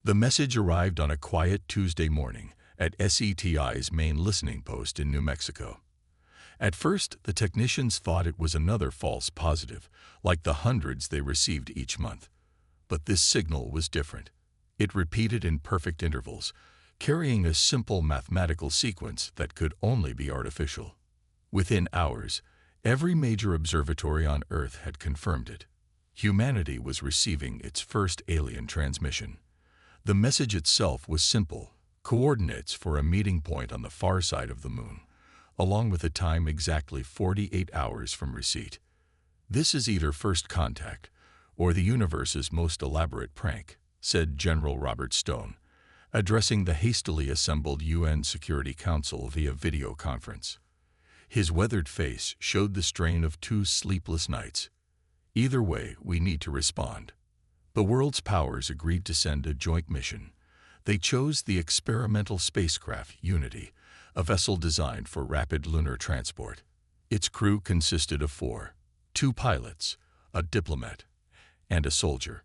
The message arrived on a quiet Tuesday morning at SETI's main listening post in New Mexico. At first, the technicians thought it was another false positive, like the hundreds they received each month. But this signal was different. It repeated in perfect intervals, carrying a simple mathematical sequence that could only be artificial. Within hours, every major observatory on Earth had confirmed it. Humanity was receiving its first alien transmission. The message itself was simple: coordinates for a meeting point on the far side of the moon, along with a time exactly 48 hours from receipt. "This is either first contact or the universe's most elaborate prank," said General Robert Stone, addressing the hastily assembled UN Security Council via video conference. His weathered face showed the strain of 2 sleepless nights. "Either way, we need to respond." The world's powers agreed to send a joint mission. They chose the experimental spacecraft Unity, a vessel designed for rapid lunar transport. Its crew consisted of 4: 2 pilots, a diplomat, and a soldier.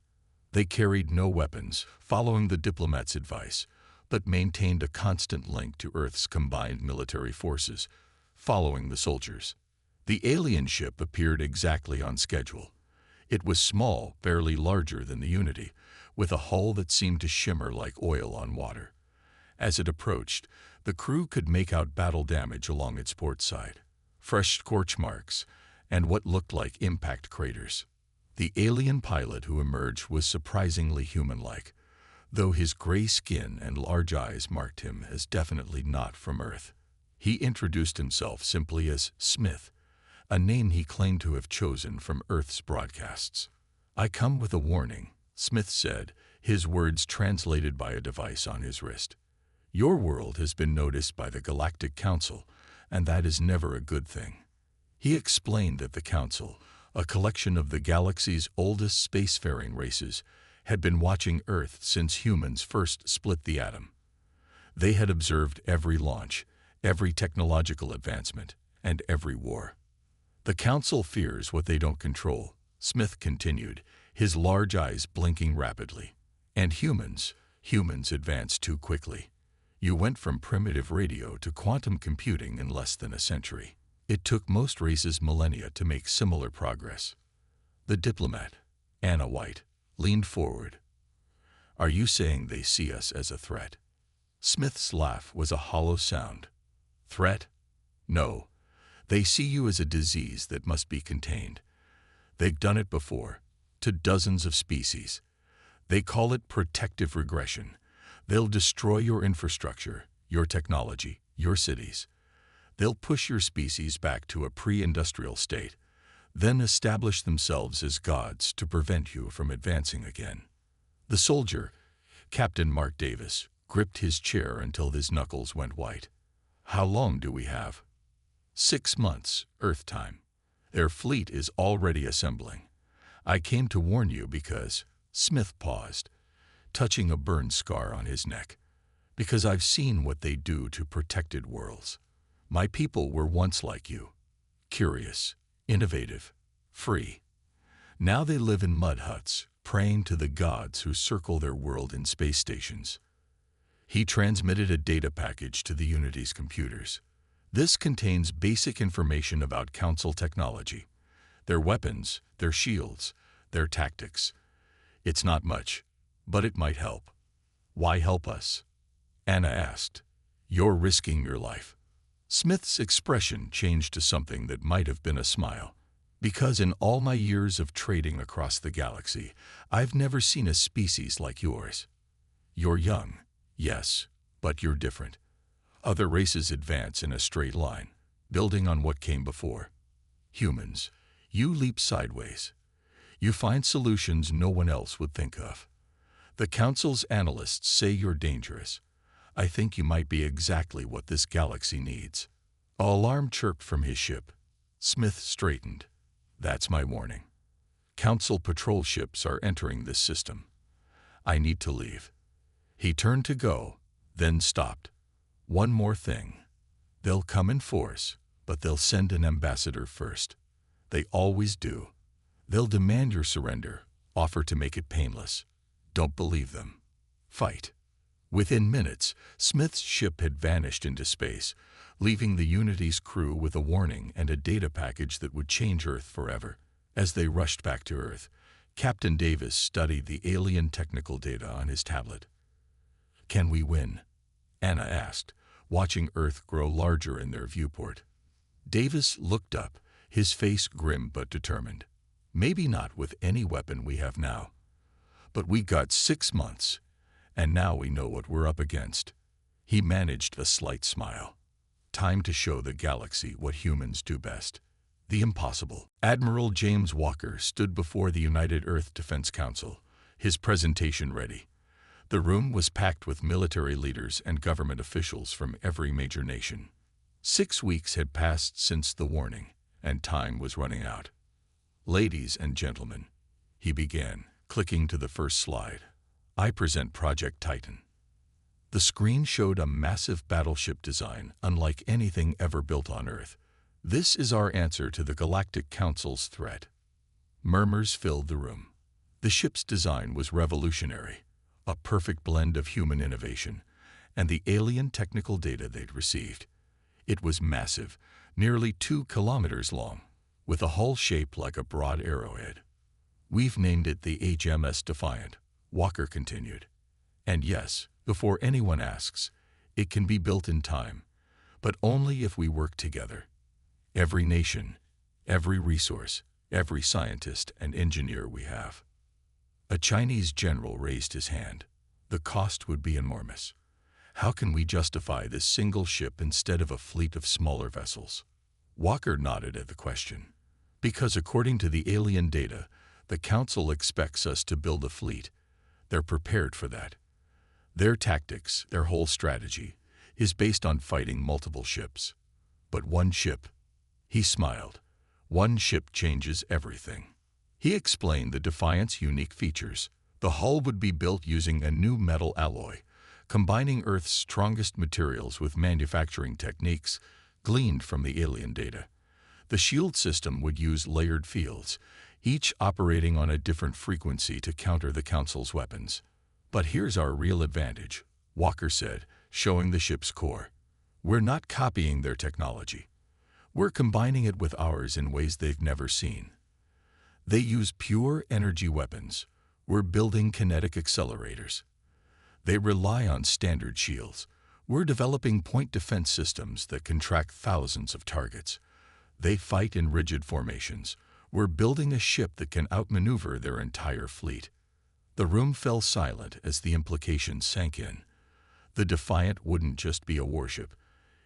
They carried no weapons, following the diplomat's advice, but maintained a constant link to Earth's combined military forces, following the soldiers. The alien ship appeared exactly on schedule. It was small, barely larger than the Unity, with a hull that seemed to shimmer like oil on water. As it approached, the crew could make out battle damage along its port side, fresh scorch marks, and what looked like impact craters. The alien pilot who emerged was surprisingly human-like, though his gray skin and large eyes marked him as definitely not from Earth. He introduced himself simply as Smith, a name he claimed to have chosen from Earth's broadcasts. "I come with a warning," Smith said, his words translated by a device on his wrist. "Your world has been noticed by the Galactic Council, and that is never a good thing." He explained that the Council, a collection of the galaxy's oldest spacefaring races, had been watching Earth since humans first split the atom. They had observed every launch, every technological advancement, and every war. "The Council fears what they don't control," Smith continued, his large eyes blinking rapidly. "And humans advance too quickly. You went from primitive radio to quantum computing in less than a century. It took most races millennia to make similar progress." The diplomat, Anna White, leaned forward. "Are you saying they see us as a threat?" Smith's laugh was a hollow sound. "Threat? No. They see you as a disease that must be contained. They've done it before, to dozens of species. They call it protective regression. They'll destroy your infrastructure, your technology, your cities. They'll push your species back to a pre-industrial state, then establish themselves as gods to prevent you from advancing again." The soldier, Captain Mark Davis, gripped his chair until his knuckles went white. "How long do we have?" 6 months, Earth time. Their fleet is already assembling. I came to warn you because—" Smith paused, touching a burn scar on his neck. "Because I've seen what they do to protected worlds. My people were once like you, curious, innovative, free. Now they live in mud huts, praying to the gods who circle their world in space stations." He transmitted a data package to the Unity's computers. "This contains basic information about Council technology, their weapons, their shields, their tactics. It's not much, but it might help." "Why help us?" Anna asked. "You're risking your life." Smith's expression changed to something that might have been a smile. "Because in all my years of trading across the galaxy, I've never seen a species like yours. You're young, yes, but you're different. Other races advance in a straight line, building on what came before. Humans, you leap sideways. You find solutions no one else would think of. The Council's analysts say you're dangerous. I think you might be exactly what this galaxy needs." An alarm chirped from his ship. Smith straightened. "That's my warning. Council patrol ships are entering this system. I need to leave." He turned to go, then stopped. "One more thing. They'll come in force, but they'll send an ambassador first. They always do. They'll demand your surrender, offer to make it painless. Don't believe them. fight. Within minutes, Smith's ship had vanished into space, leaving the Unity's crew with a warning and a data package that would change Earth forever. As they rushed back to Earth, Captain Davis studied the alien technical data on his tablet. "Can we win?" Anna asked, watching Earth grow larger in their viewport. Davis looked up, his face grim but determined. "Maybe not with any weapon we have now. But we got 6 months, and now we know what we're up against." He managed a slight smile. Time to show the galaxy what humans do best. The impossible. Admiral James Walker stood before the United Earth Defense Council, his presentation ready. The room was packed with military leaders and government officials from every major nation. 6 weeks had passed since the warning, and time was running out. "Ladies and gentlemen," he began, clicking to the first slide, "I present Project Titan." The screen showed a massive battleship design unlike anything ever built on Earth. "This is our answer to the Galactic Council's threat." Murmurs filled the room. The ship's design was revolutionary, a perfect blend of human innovation and the alien technical data they'd received. It was massive, nearly 2 kilometers long, with a hull shaped like a broad arrowhead. "We've named it the HMS Defiant," Walker continued. "And yes, before anyone asks, it can be built in time, but only if we work together. Every nation, every resource, every scientist and engineer we have." A Chinese general raised his hand. "The cost would be enormous. How can we justify this single ship instead of a fleet of smaller vessels?" Walker nodded at the question. "Because according to the alien data, the Council expects us to build a fleet. They're prepared for that. Their tactics, their whole strategy, is based on fighting multiple ships. But one ship," he smiled, "one ship changes everything." He explained the Defiant's unique features. The hull would be built using a new metal alloy, combining Earth's strongest materials with manufacturing techniques gleaned from the alien data. The shield system would use layered fields, each operating on a different frequency to counter the Council's weapons. "But here's our real advantage," Walker said, showing the ship's core. "We're not copying their technology. We're combining it with ours in ways they've never seen. They use pure energy weapons. We're building kinetic accelerators. They rely on standard shields. We're developing point defense systems that can track thousands of targets. They fight in rigid formations. We're building a ship that can outmaneuver their entire fleet." The room fell silent as the implications sank in. The Defiant wouldn't just be a warship.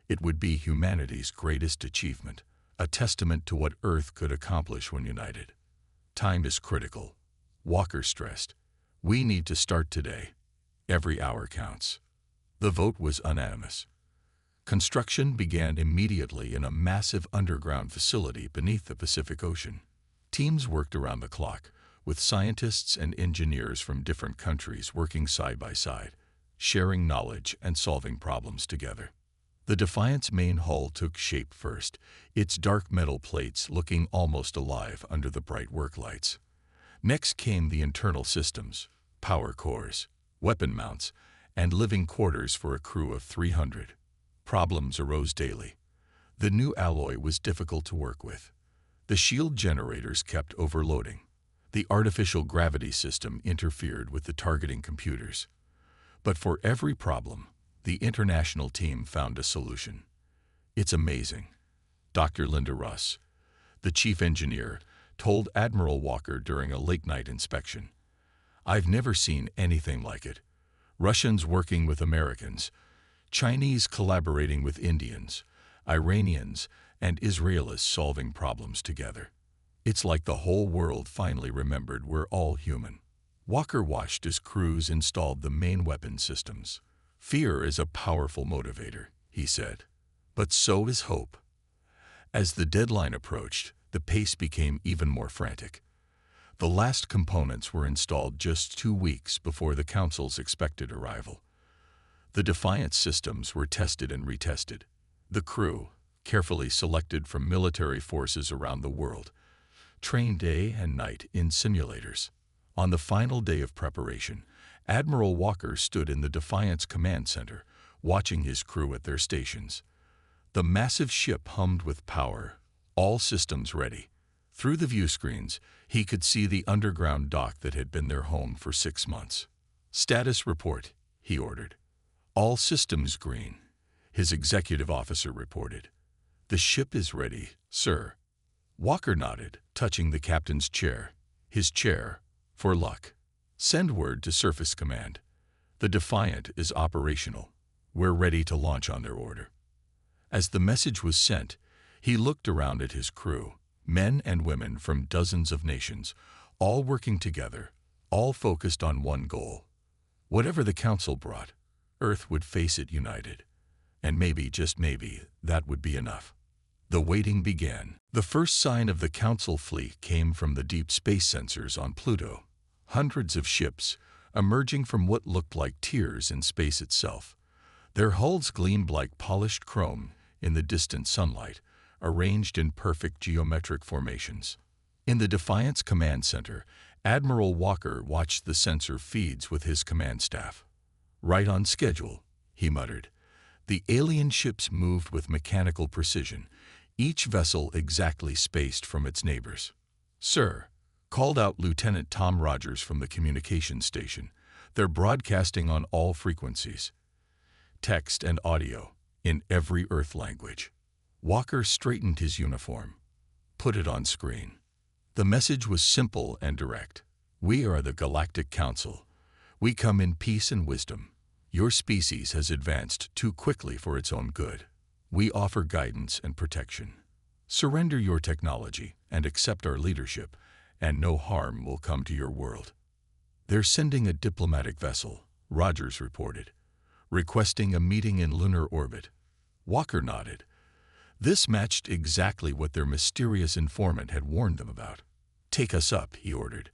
It would be humanity's greatest achievement, a testament to what Earth could accomplish when united. "Time is critical," Walker stressed. "We need to start today. Every hour counts." The vote was unanimous. Construction began immediately in a massive underground facility beneath the Pacific Ocean. Teams worked around the clock, with scientists and engineers from different countries working side by side, sharing knowledge and solving problems together. The Defiant's main hull took shape first, its dark metal plates looking almost alive under the bright work lights. Next came the internal systems, power cores, weapon mounts, and living quarters for a crew of 300. Problems arose daily. The new alloy was difficult to work with. The shield generators kept overloading. The artificial gravity system interfered with the targeting computers. But for every problem, the international team found a solution. "It's amazing," Dr. Linda Russ, the chief engineer, told Admiral Walker during a late-night inspection. "I've never seen anything like it. Russians working with Americans, Chinese collaborating with Indians, Iranians and Israelis solving problems together. It's like the whole world finally remembered we're all human." Walker watched as crews installed the main weapon systems. "Fear is a powerful motivator," he said, "but so is hope." As the deadline approached, the pace became even more frantic. The last components were installed just 2 weeks before the Council's expected arrival. The Defiant systems were tested and retested. The crew, carefully selected from military forces around the world, trained day and night in simulators. On the final day of preparation, Admiral Walker stood in the Defiance command center, watching his crew at their stations. The massive ship hummed with power, all systems ready. Through the view screens, he could see the underground dock that had been their home for 6 months. "Status report," he ordered. "All systems green," his executive officer reported. "The ship is ready, sir." Walker nodded, touching the captain's chair. His chair, for luck. "Send word to Surface Command. The Defiant is operational. We're ready to launch on their order." As the message was sent, he looked around at his crew, men and women from dozens of nations, all working together, all focused on one goal. Whatever the Council brought, Earth would face it united. And maybe, just maybe, that would be enough. The waiting began. The first sign of the Council fleet came from the deep space sensors on Pluto. Hundreds of ships, emerging from what looked like tiers in space itself. Their hulls gleamed like polished chrome in the distant sunlight, arranged in perfect geometric formations. In the Defiance Command Center, Admiral Walker watched the sensor feeds with his command staff. "Right on schedule," he muttered. The alien ships moved with mechanical precision, each vessel exactly spaced from its neighbors. "Sir," called out Lieutenant Tom Rogers from the communications station. "They're broadcasting on all frequencies. Text and audio, in every Earth language." Walker straightened his uniform. "Put it on screen." The message was simple and direct. "We are the Galactic Council. We come in peace and wisdom. Your species has advanced too quickly for its own good. We offer guidance and protection. Surrender your technology and accept our leadership, and no harm will come to your world." "They're sending a diplomatic vessel," Rogers reported, "requesting a meeting in lunar orbit." Walker nodded. This matched exactly what their mysterious informant had warned them about. "Take us up," he ordered.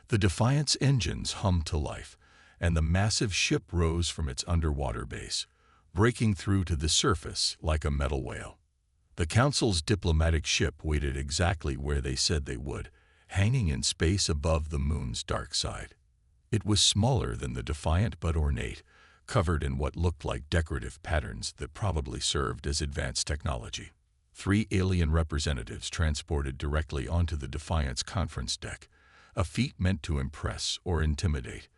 The Defiant's engines hummed to life, and the massive ship rose from its underwater base, breaking through to the surface like a metal whale. The Council's diplomatic ship waited exactly where they said they would, hanging in space above the moon's dark side. It was smaller than the Defiant but ornate, covered in what looked like decorative patterns that probably served as advanced technology. 3 alien representatives transported directly onto the Defiant's conference deck, a feat meant to impress or intimidate.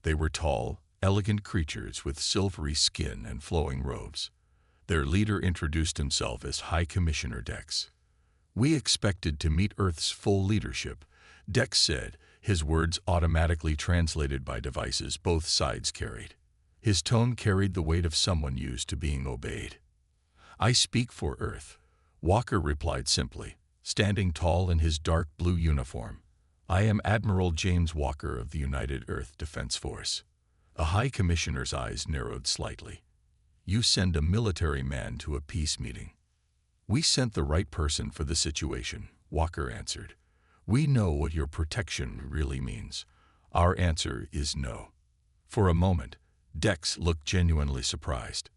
They were tall, elegant creatures with silvery skin and flowing robes. Their leader introduced himself as High Commissioner Dex. "We expected to meet Earth's full leadership," Dex said, his words automatically translated by devices both sides carried. His tone carried the weight of someone used to being obeyed. "I speak for Earth," Walker replied simply, standing tall in his dark blue uniform. "I am Admiral James Walker of the United Earth Defense Force." A High Commissioner's eyes narrowed slightly. "You send a military man to a peace meeting." "We sent the right person for the situation," Walker answered. "We know what your protection really means. Our answer is no." For a moment, Dex looked genuinely surprised.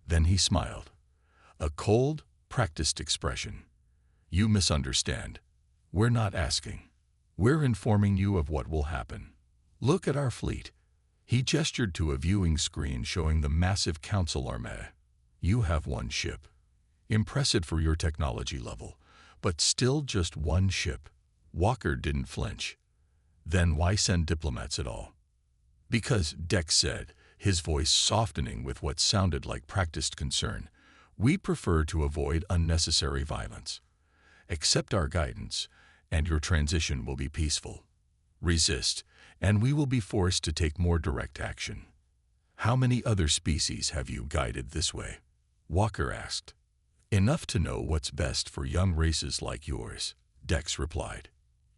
Then he smiled. A cold, practiced expression. "You misunderstand. We're not asking. We're informing you of what will happen. Look at our fleet." He gestured to a viewing screen showing the massive Council armada. "You have 1 ship. Impressive for your technology level, but still just 1 ship." Walker didn't flinch. "Then why send diplomats at all?" "Because," Dex said, his voice softening with what sounded like practiced concern, "we prefer to avoid unnecessary violence. Accept our guidance, and your transition will be peaceful. Resist, and we will be forced to take more direct action." "How many other species have you guided this way?" Walker asked. "Enough to know what's best for young races like yours," Dex replied.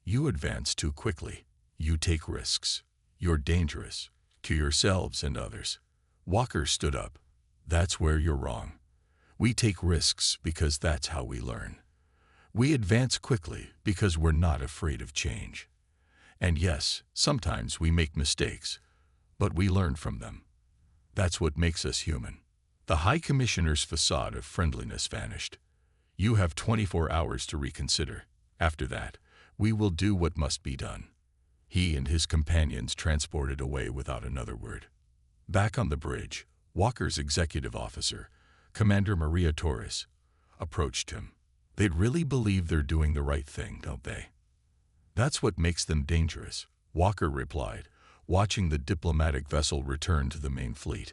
"You advance too quickly. You take risks. You're dangerous, to yourselves and others." Walker stood up. "That's where you're wrong. We take risks because that's how we learn. We advance quickly because we're not afraid of change. And yes, sometimes we make mistakes, but we learn from them. That's what makes us human." The High Commissioner's facade of friendliness vanished. "You have 24 hours to reconsider. After that, we will do what must be done." He and his companions transported away without another word. Back on the bridge, Walker's executive officer, Commander Maria Torres, approached him. They'd really believe they're doing the right thing, don't they? That's what makes them dangerous, Walker replied, watching the diplomatic vessel return to the main fleet.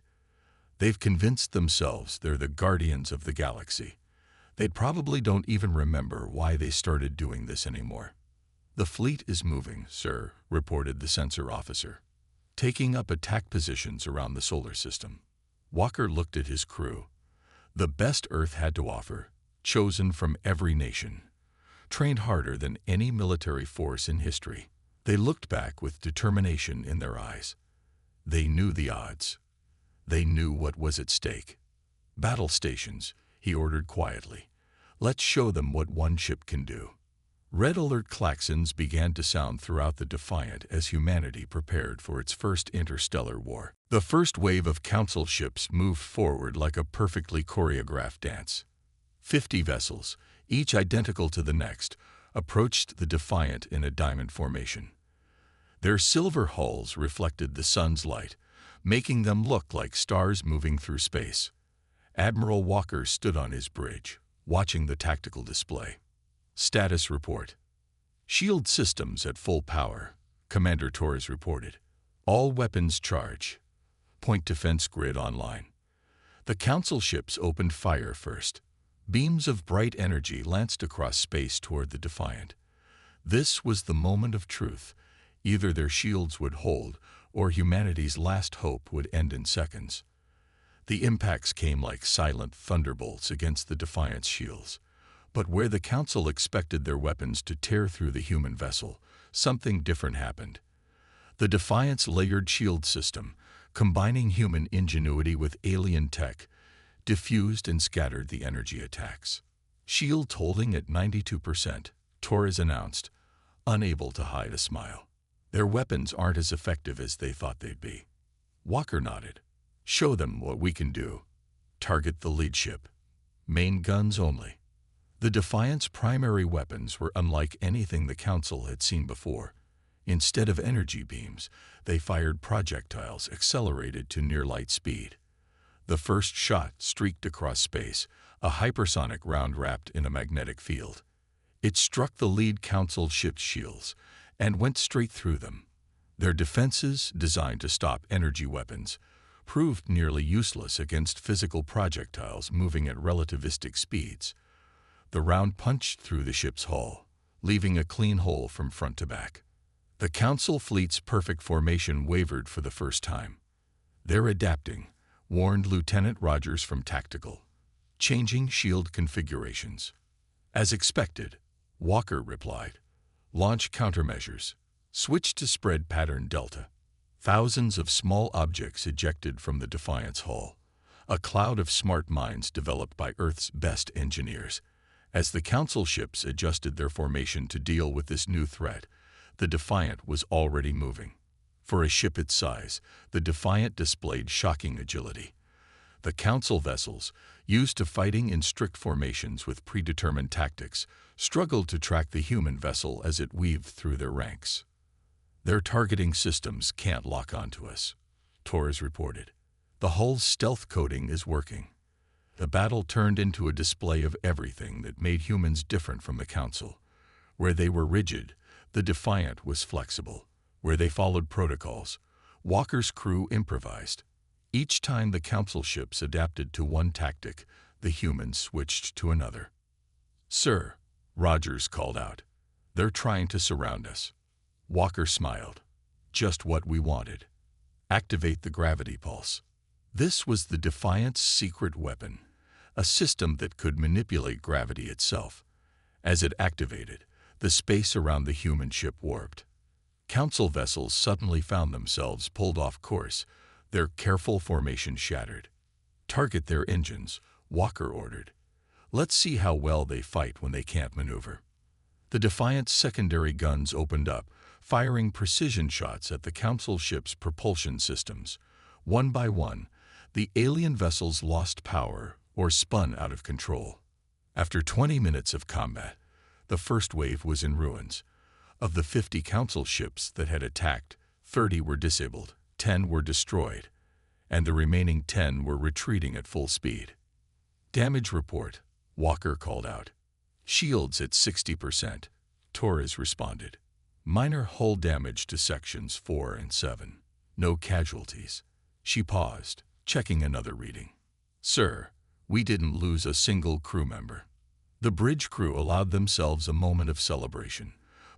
They've convinced themselves they're the guardians of the galaxy. They probably don't even remember why they started doing this anymore. The fleet is moving, sir, reported the sensor officer, taking up attack positions around the solar system. Walker looked at his crew. The best Earth had to offer, chosen from every nation, trained harder than any military force in history. They looked back with determination in their eyes. They knew the odds. They knew what was at stake. Battle stations, he ordered quietly. Let's show them what one ship can do. Red alert klaxons began to sound throughout the Defiant as humanity prepared for its first interstellar war. The first wave of Council ships moved forward like a perfectly choreographed dance. 50 vessels, each identical to the next, approached the Defiant in a diamond formation. Their silver hulls reflected the sun's light, making them look like stars moving through space. Admiral Walker stood on his bridge, watching the tactical display. Status report. Shield systems at full power, Commander Torres reported. All weapons charge. Point defense grid online. The Council ships opened fire first. Beams of bright energy lanced across space toward the Defiant. This was the moment of truth. Either their shields would hold, or humanity's last hope would end in seconds. The impacts came like silent thunderbolts against the Defiant's shields. But where the Council expected their weapons to tear through the human vessel, something different happened. The Defiant's layered shield system, combining human ingenuity with alien tech, diffused and scattered the energy attacks. Shields holding at 92%, Torres announced, unable to hide a smile. Their weapons aren't as effective as they thought they'd be. Walker nodded. Show them what we can do. Target the lead ship. Main guns only. The Defiant's primary weapons were unlike anything the Council had seen before. Instead of energy beams, they fired projectiles accelerated to near-light speed. The first shot streaked across space, a hypersonic round wrapped in a magnetic field. It struck the lead Council ship's shields and went straight through them. Their defenses, designed to stop energy weapons, proved nearly useless against physical projectiles moving at relativistic speeds. The round punched through the ship's hull, leaving a clean hole from front to back. The Council fleet's perfect formation wavered for the first time. They're adapting, warned Lieutenant Rogers from Tactical, changing shield configurations. As expected, Walker replied. Launch countermeasures. Switch to spread pattern Delta. Thousands of small objects ejected from the Defiant's hull. A cloud of smart minds developed by Earth's best engineers. As the Council ships adjusted their formation to deal with this new threat, the Defiant was already moving. For a ship its size, the Defiant displayed shocking agility. The Council vessels, used to fighting in strict formations with predetermined tactics, struggled to track the human vessel as it weaved through their ranks. Their targeting systems can't lock onto us, Torres reported. The hull's stealth coating is working. The battle turned into a display of everything that made humans different from the Council. Where they were rigid, the Defiant was flexible. Where they followed protocols, Walker's crew improvised. Each time the Council ships adapted to one tactic, the humans switched to another. Sir, Rogers called out, they're trying to surround us. Walker smiled. Just what we wanted. Activate the gravity pulse. This was the Defiant's secret weapon, a system that could manipulate gravity itself. As it activated, the space around the human ship warped. Council vessels suddenly found themselves pulled off course, their careful formation shattered. Target their engines, Walker ordered. Let's see how well they fight when they can't maneuver. The Defiant's secondary guns opened up, firing precision shots at the Council ship's propulsion systems. One by one, the alien vessels lost power or spun out of control. After 20 minutes of combat, the first wave was in ruins. Of the 50 Council ships that had attacked, 30 were disabled, 10 were destroyed, and the remaining 10 were retreating at full speed. Damage report, Walker called out. Shields at 60%, Torres responded. Minor hull damage to sections 4 and 7. No casualties. She paused, checking another reading. Sir, we didn't lose a single crew member. The bridge crew allowed themselves a moment of celebration,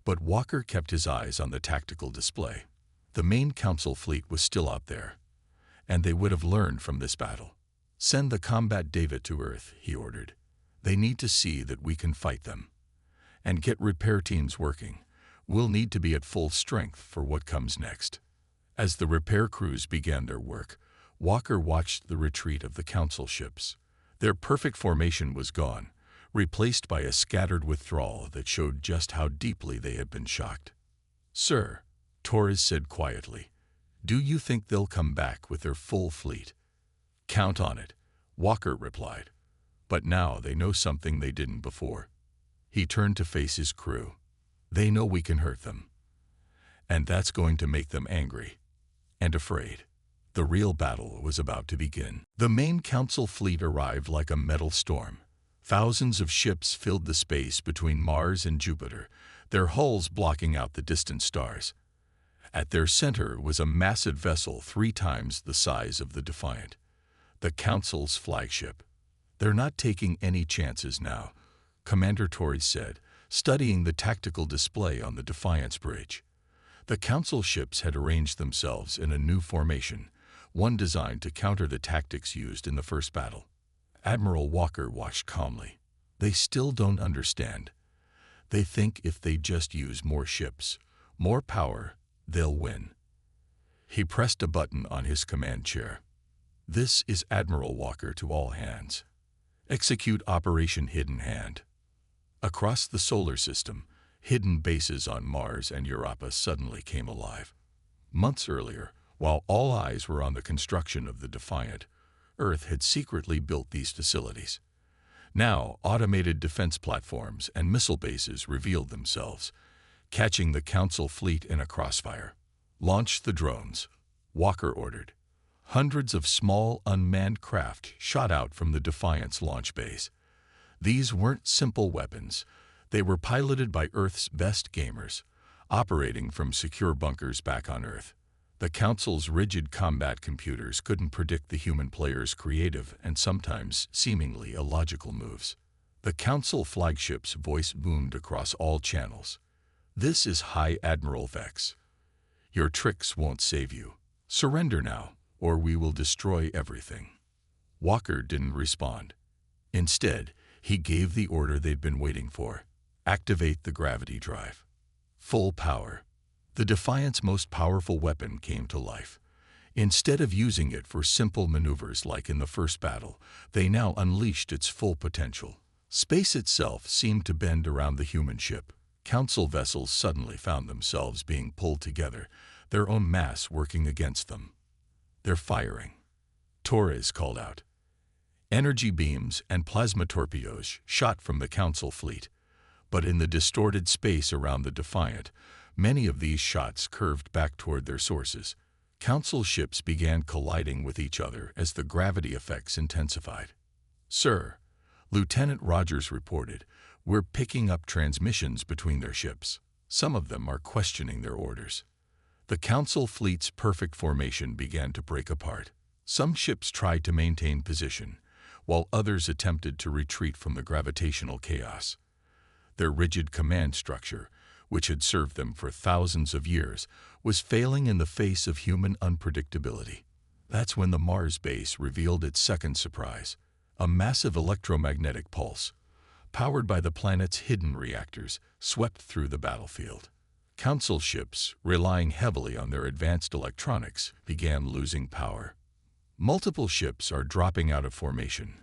but Walker kept his eyes on the tactical display. The main Council fleet was still out there, and they would have learned from this battle. Send the combat David to Earth, he ordered. They need to see that we can fight them. And get repair teams working. We'll need to be at full strength for what comes next. As the repair crews began their work, Walker watched the retreat of the Council ships. Their perfect formation was gone, replaced by a scattered withdrawal that showed just how deeply they had been shocked. Sir, Torres said quietly, do you think they'll come back with their full fleet? Count on it, Walker replied. But now they know something they didn't before. He turned to face his crew. They know we can hurt them. And that's going to make them angry and afraid. The real battle was about to begin. The main Council fleet arrived like a metal storm. Thousands of ships filled the space between Mars and Jupiter, their hulls blocking out the distant stars. At their center was a massive vessel 3 times the size of the Defiant, the Council's flagship. They're not taking any chances now, Commander Torres said, studying the tactical display on the Defiant's bridge. The Council ships had arranged themselves in a new formation, one designed to counter the tactics used in the first battle. Admiral Walker watched calmly. They still don't understand. They think if they just use more ships, more power, they'll win. He pressed a button on his command chair. This is Admiral Walker to all hands. Execute Operation Hidden Hand. Across the solar system, hidden bases on Mars and Europa suddenly came alive. Months earlier, while all eyes were on the construction of the Defiant, Earth had secretly built these facilities. Now, automated defense platforms and missile bases revealed themselves, catching the Council fleet in a crossfire. Launch the drones, Walker ordered. Hundreds of small, unmanned craft shot out from the Defiant's launch base. These weren't simple weapons. They were piloted by Earth's best gamers, operating from secure bunkers back on Earth. The Council's rigid combat computers couldn't predict the human player's creative and sometimes seemingly illogical moves. The Council flagship's voice boomed across all channels. This is High Admiral Vex. Your tricks won't save you. Surrender now, or we will destroy everything. Walker didn't respond. Instead, he gave the order they'd been waiting for. Activate the gravity drive. Full power. The Defiant's most powerful weapon came to life. Instead of using it for simple maneuvers like in the first battle, they now unleashed its full potential. Space itself seemed to bend around the human ship. Council vessels suddenly found themselves being pulled together, their own mass working against them. They're firing, Torres called out. Energy beams and plasma torpedoes shot from the Council fleet, but in the distorted space around the Defiant, many of these shots curved back toward their sources. Council ships began colliding with each other as the gravity effects intensified. Sir, Lieutenant Rogers reported, we're picking up transmissions between their ships. Some of them are questioning their orders. The Council fleet's perfect formation began to break apart. Some ships tried to maintain position, while others attempted to retreat from the gravitational chaos. Their rigid command structure, which had served them for thousands of years, was failing in the face of human unpredictability. That's when the Mars base revealed its second surprise, a massive electromagnetic pulse, powered by the planet's hidden reactors, swept through the battlefield. Council ships, relying heavily on their advanced electronics, began losing power. Multiple ships are dropping out of formation,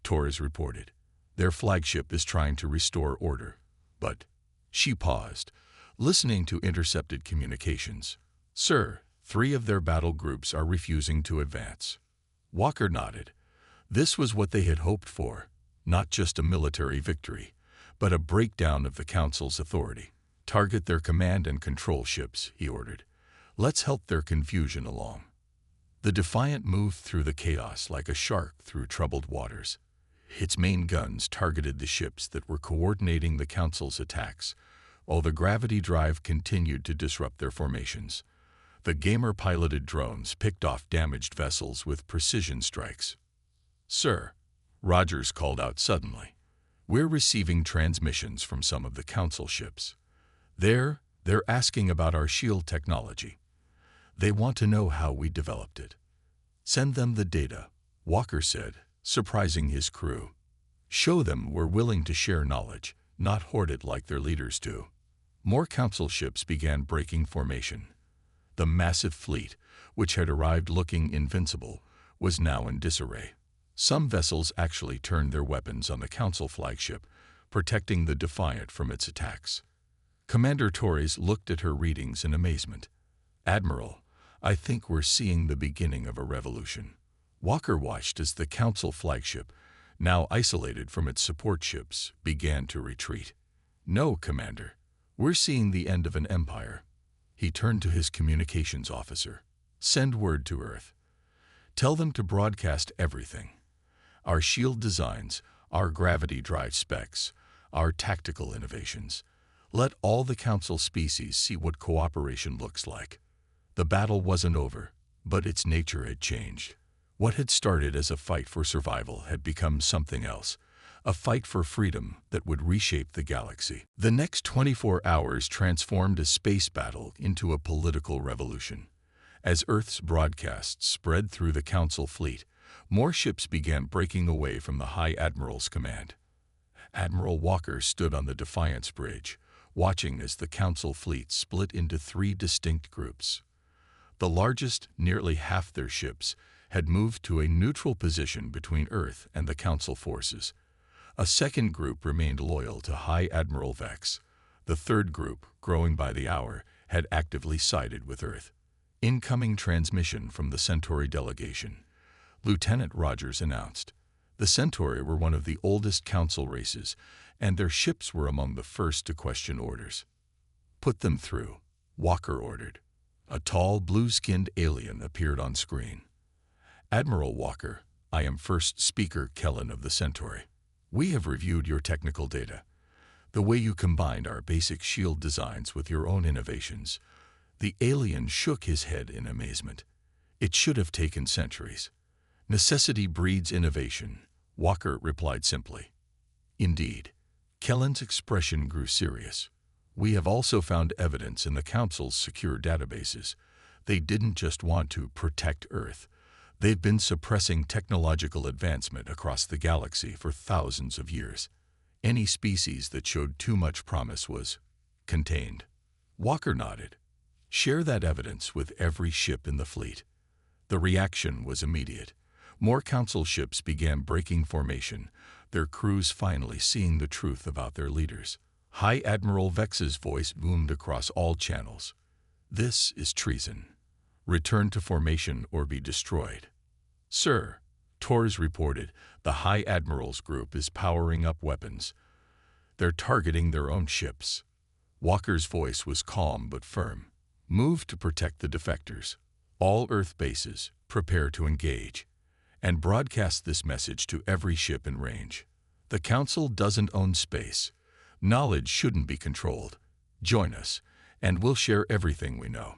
Torres reported. Their flagship is trying to restore order, but... She paused, listening to intercepted communications. Sir, 3 of their battle groups are refusing to advance. Walker nodded. This was what they had hoped for, not just a military victory, but a breakdown of the Council's authority. Target their command and control ships, he ordered. Let's help their confusion along. The Defiant moved through the chaos like a shark through troubled waters. Its main guns targeted the ships that were coordinating the Council's attacks, while the gravity drive continued to disrupt their formations. The gamer-piloted drones picked off damaged vessels with precision strikes. "Sir," Rogers called out suddenly, "we're receiving transmissions from some of the Council ships. They're asking about our shield technology. They want to know how we developed it." "Send them the data," Walker said, surprising his crew. "Show them we're willing to share knowledge, not hoard it like their leaders do." More Council ships began breaking formation. The massive fleet, which had arrived looking invincible, was now in disarray. Some vessels actually turned their weapons on the Council flagship, protecting the Defiant from its attacks. Commander Torres looked at her readings in amazement. "Admiral, I think we're seeing the beginning of a revolution." Walker watched as the Council flagship, now isolated from its support ships, began to retreat. "No, Commander, we're seeing the end of an empire." He turned to his communications officer. "Send word to Earth. Tell them to broadcast everything. Our shield designs, our gravity drive specs, our tactical innovations. Let all the Council species see what cooperation looks like." The battle wasn't over, but its nature had changed. What had started as a fight for survival had become something else, a fight for freedom that would reshape the galaxy. The next 24 hours transformed a space battle into a political revolution. As Earth's broadcasts spread through the Council fleet, more ships began breaking away from the High Admiral's command. Admiral Walker stood on the Defiance Bridge, watching as the Council fleet split into 3 distinct groups. The largest, nearly half their ships, had moved to a neutral position between Earth and the Council forces. A second group remained loyal to High Admiral Vex. The third group, growing by the hour, had actively sided with Earth. Incoming transmission from the Centauri delegation, Lieutenant Rogers announced. The Centauri were one of the oldest Council races, and their ships were among the first to question orders. "Put them through," Walker ordered. A tall, blue-skinned alien appeared on screen. "Admiral Walker, I am First Speaker Kellen of the Centauri. We have reviewed your technical data. The way you combined our basic shield designs with your own innovations." The alien shook his head in amazement. "It should have taken centuries." "Necessity breeds innovation," Walker replied simply. "Indeed." Kellen's expression grew serious. "We have also found evidence in the Council's secure databases. They didn't just want to protect Earth. They've been suppressing technological advancement across the galaxy for thousands of years. Any species that showed too much promise was contained." Walker nodded. "Share that evidence with every ship in the fleet." The reaction was immediate. More Council ships began breaking formation, their crews finally seeing the truth about their leaders. High Admiral Vex's voice boomed across all channels. "This is treason. Return to formation or be destroyed." "Sir," Torres reported, "the High Admiral's group is powering up weapons. They're targeting their own ships." Walker's voice was calm but firm. "Move to protect the defectors. All Earth bases, prepare to engage. And broadcast this message to every ship in range. The Council doesn't own space. Knowledge shouldn't be controlled. Join us, and we'll share everything we know."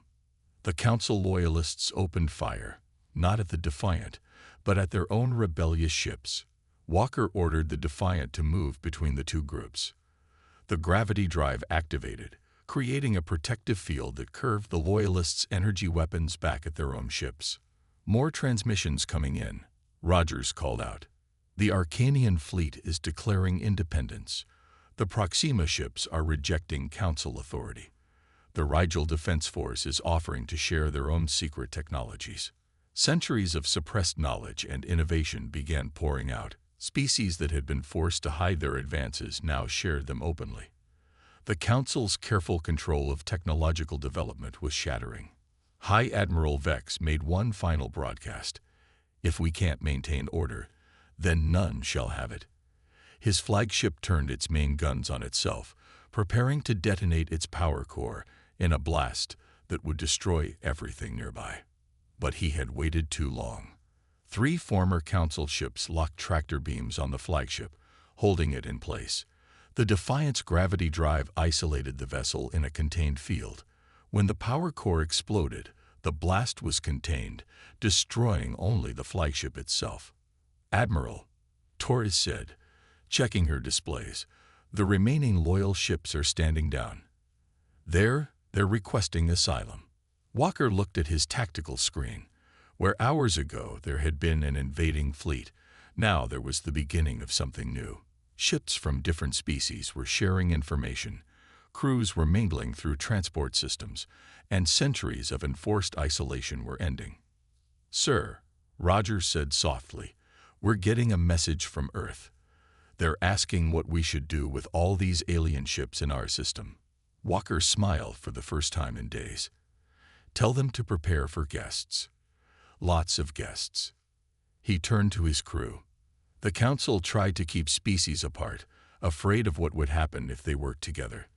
The Council loyalists opened fire, not at the Defiant, but at their own rebellious ships. Walker ordered the Defiant to move between the 2 groups. The gravity drive activated, creating a protective field that curved the Loyalists' energy weapons back at their own ships. "More transmissions coming in," Rogers called out. "The Arcanian fleet is declaring independence. The Proxima ships are rejecting Council authority. The Rigel Defense Force is offering to share their own secret technologies." Centuries of suppressed knowledge and innovation began pouring out. Species that had been forced to hide their advances now shared them openly. The Council's careful control of technological development was shattering. High Admiral Vex made one final broadcast. "If we can't maintain order, then none shall have it." His flagship turned its main guns on itself, preparing to detonate its power core in a blast that would destroy everything nearby. But he had waited too long. 3 former Council ships locked tractor beams on the flagship, holding it in place. The Defiant's gravity drive isolated the vessel in a contained field. When the power core exploded, the blast was contained, destroying only the flagship itself. "Admiral," Torres said, checking her displays, "the remaining loyal ships are standing down. They're requesting asylum." Walker looked at his tactical screen. Where hours ago there had been an invading fleet, now there was the beginning of something new. Ships from different species were sharing information, crews were mingling through transport systems, and centuries of enforced isolation were ending. "Sir," Rogers said softly, "we're getting a message from Earth. They're asking what we should do with all these alien ships in our system." Walker smiled for the first time in days. "Tell them to prepare for guests. Lots of guests." He turned to his crew. The Council tried to keep species apart, afraid of what would happen if they worked together.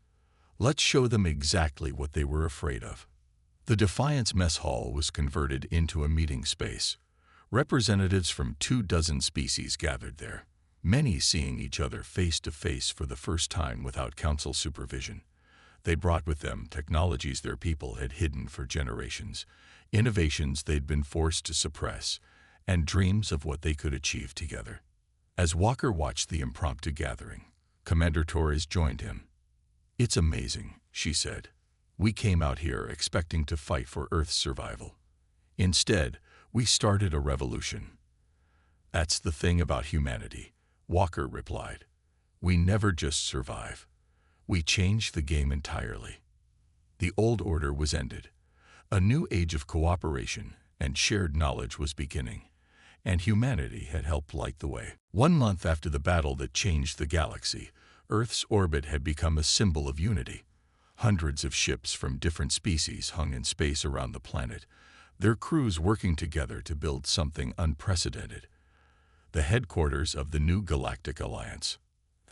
Let's show them exactly what they were afraid of. The Defiant's mess hall was converted into a meeting space. Representatives from 24 species gathered there, many seeing each other face to face for the first time without Council supervision. They brought with them technologies their people had hidden for generations, innovations they'd been forced to suppress, and dreams of what they could achieve together. As Walker watched the impromptu gathering, Commander Torres joined him. "It's amazing," she said. "We came out here expecting to fight for Earth's survival. Instead, we started a revolution." "That's the thing about humanity," Walker replied. "We never just survive. We change the game entirely." The old order was ended. A new age of cooperation and shared knowledge was beginning, and humanity had helped light the way. 1 month after the battle that changed the galaxy, Earth's orbit had become a symbol of unity. Hundreds of ships from different species hung in space around the planet, their crews working together to build something unprecedented. The headquarters of the new Galactic Alliance.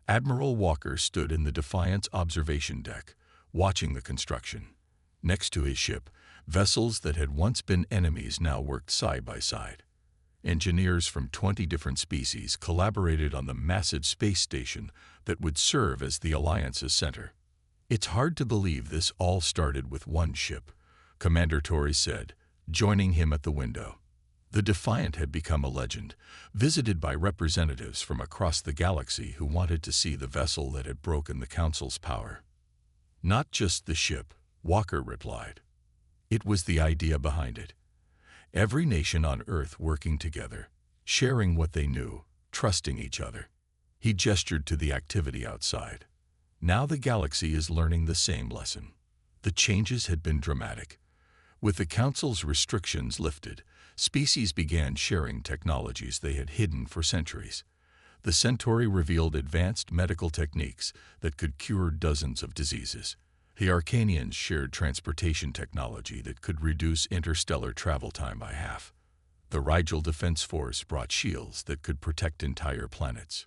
Admiral Walker stood in the Defiant's observation deck, watching the construction. Next to his ship, vessels that had once been enemies now worked side by side. Engineers from 20 different species collaborated on the massive space station that would serve as the Alliance's center. "It's hard to believe this all started with one ship," Commander Torres said, joining him at the window. The Defiant had become a legend, visited by representatives from across the galaxy who wanted to see the vessel that had broken the Council's power. "Not just the ship," Walker replied. "It was the idea behind it. Every nation on Earth working together, sharing what they knew, trusting each other." He gestured to the activity outside. Now the galaxy is learning the same lesson. The changes had been dramatic. With the Council's restrictions lifted, species began sharing technologies they had hidden for centuries. The Centauri revealed advanced medical techniques that could cure dozens of diseases. The Arcanians shared transportation technology that could reduce interstellar travel time by half. The Rigel Defense Force brought shields that could protect entire planets.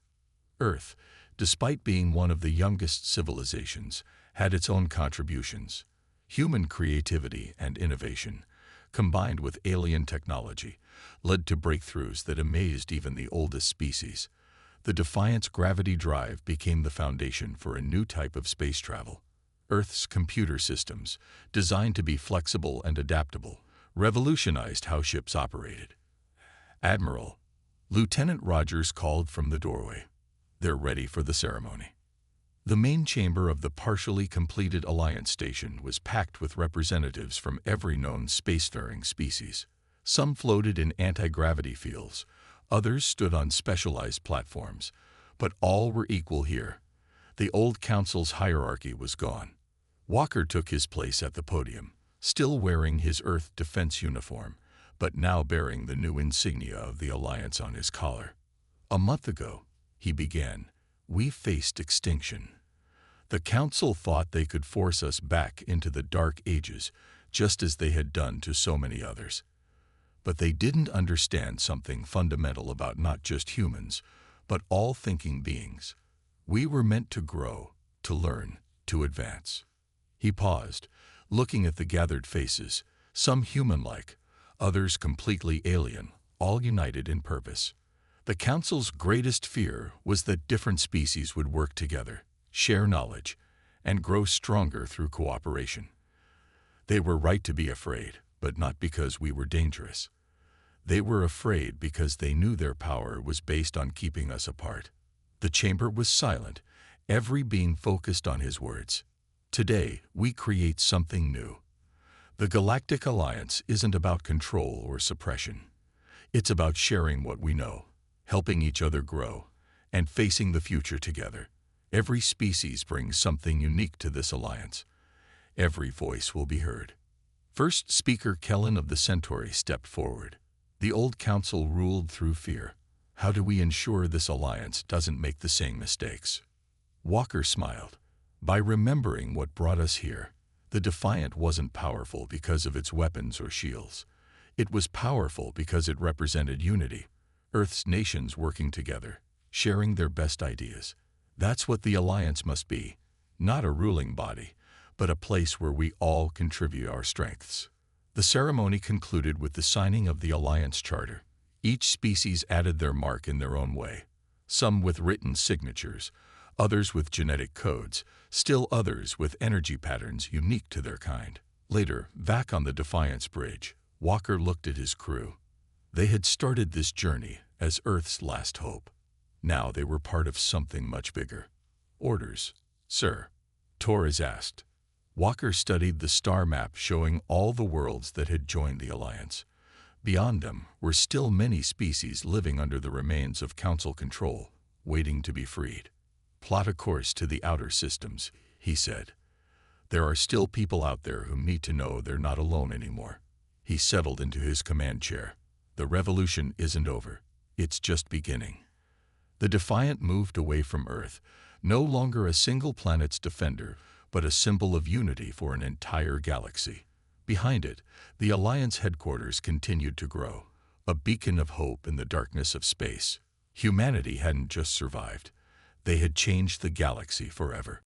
Earth, despite being one of the youngest civilizations, had its own contributions. Human creativity and innovation, combined with alien technology, led to breakthroughs that amazed even the oldest species. The Defiant's gravity drive became the foundation for a new type of space travel. Earth's computer systems, designed to be flexible and adaptable, revolutionized how ships operated. "Admiral," Lieutenant Rogers called from the doorway. "They're ready for the ceremony." The main chamber of the partially completed Alliance station was packed with representatives from every known spacefaring species. Some floated in anti-gravity fields, others stood on specialized platforms, but all were equal here. The old Council's hierarchy was gone. Walker took his place at the podium, still wearing his Earth defense uniform, but now bearing the new insignia of the Alliance on his collar. "A month ago," he began, "we faced extinction. The Council thought they could force us back into the Dark Ages, just as they had done to so many others. But they didn't understand something fundamental about not just humans, but all thinking beings. We were meant to grow, to learn, to advance. He paused, looking at the gathered faces, some human-like, others completely alien, all united in purpose. The Council's greatest fear was that different species would work together, share knowledge, and grow stronger through cooperation. They were right to be afraid, but not because we were dangerous. They were afraid because they knew their power was based on keeping us apart. The chamber was silent, every being focused on his words. Today, we create something new. The Galactic Alliance isn't about control or suppression. It's about sharing what we know, helping each other grow, and facing the future together. Every species brings something unique to this alliance. Every voice will be heard. First speaker Kellen of the Centauri stepped forward. The old council ruled through fear. How do we ensure this alliance doesn't make the same mistakes? Walker smiled. By remembering what brought us here. The Defiant wasn't powerful because of its weapons or shields. It was powerful because it represented unity, Earth's nations working together, sharing their best ideas. That's what the Alliance must be, not a ruling body, but a place where we all contribute our strengths. The ceremony concluded with the signing of the Alliance Charter. Each species added their mark in their own way, some with written signatures, others with genetic codes, still others with energy patterns unique to their kind. Later, back on the Defiance Bridge, Walker looked at his crew. They had started this journey as Earth's last hope. Now they were part of something much bigger. Orders, sir? Torres asked. Walker studied the star map showing all the worlds that had joined the Alliance. Beyond them were still many species living under the remains of Council control, waiting to be freed. Plot a course to the outer systems, he said. There are still people out there who need to know they're not alone anymore. He settled into his command chair. The revolution isn't over. It's just beginning. The Defiant moved away from Earth, no longer a single planet's defender, but a symbol of unity for an entire galaxy. Behind it, the Alliance headquarters continued to grow, a beacon of hope in the darkness of space. Humanity hadn't just survived. They had changed the galaxy forever.